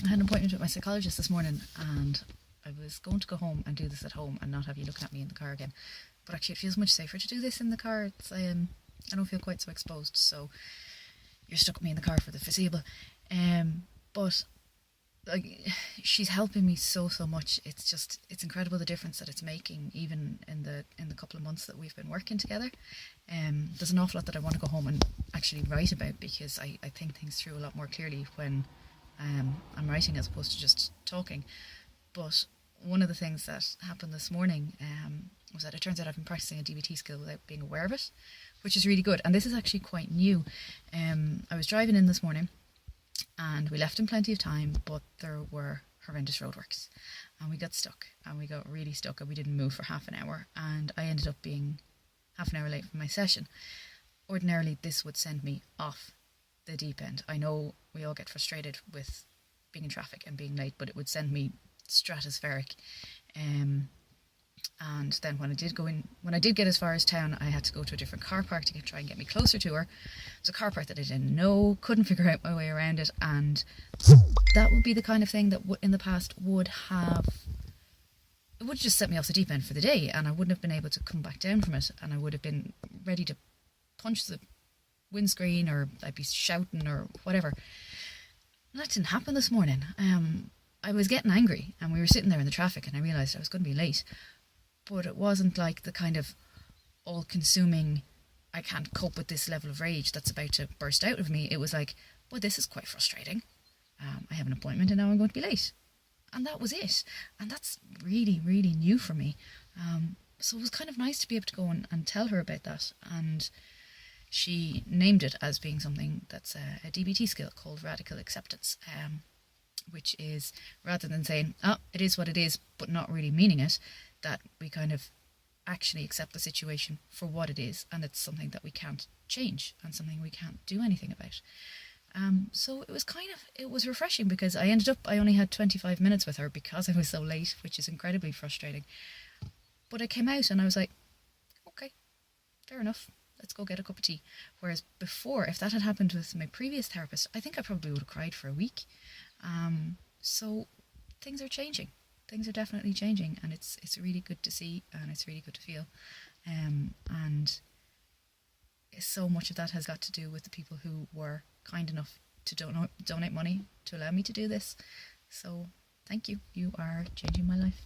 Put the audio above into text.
I had an appointment with my psychologist this morning, and I was going to go home and do this at home and not have you looking at me in the car again. But actually, it feels much safer to do this in the car. I don't feel quite so exposed, so you're stuck with me in the car for the foreseeable. But like, she's helping me so much. It's incredible the difference that it's making, even in the couple of months that we've been working together. There's an awful lot that I want to go home and actually write about, because I think things through a lot more clearly when I'm writing as opposed to just talking. But one of the things that happened this morning was that it turns out I've been practicing a DBT skill without being aware of it, which is really good. And this is actually quite new. I was driving in this morning, and we left in plenty of time, but there were horrendous roadworks, and we got stuck, and we got really stuck, and we didn't move for half an hour, and I ended up being half an hour late for my session. Ordinarily, this would send me off the deep end. I know we all get frustrated with being in traffic and being late, but it would send me stratospheric. And then when I did get as far as town, I had to go to a different car park to try and get me closer to her. It's a car park that I didn't know, couldn't figure out my way around it, and that would be the kind of thing that in the past would just set me off the deep end for the day, and I wouldn't have been able to come back down from it, and I would have been ready to punch the windscreen, or I'd be shouting or whatever. And that didn't happen this morning. I was getting angry, and we were sitting there in the traffic, and I realised I was going to be late. But it wasn't like the kind of all-consuming, I can't cope with this level of rage that's about to burst out of me. It was like, well, this is quite frustrating. I have an appointment and now I'm going to be late. And that was it. And that's really, really new for me. So it was kind of nice to be able to go and tell her about that. And she named it as being something that's a DBT skill called radical acceptance, which is, rather than saying, it is what it is, but not really meaning it, that we kind of actually accept the situation for what it is, and it's something that we can't change and something we can't do anything about. So it was refreshing, because I only had 25 minutes with her because I was so late, which is incredibly frustrating. But I came out and I was like, okay, fair enough, let's go get a cup of tea. Whereas before, if that had happened with my previous therapist, I think I probably would have cried for a week. So things are changing. Things are definitely changing, and it's really good to see, and it's really good to feel. And so much of that has got to do with the people who were kind enough to donate money to allow me to do this. So thank you. You are changing my life.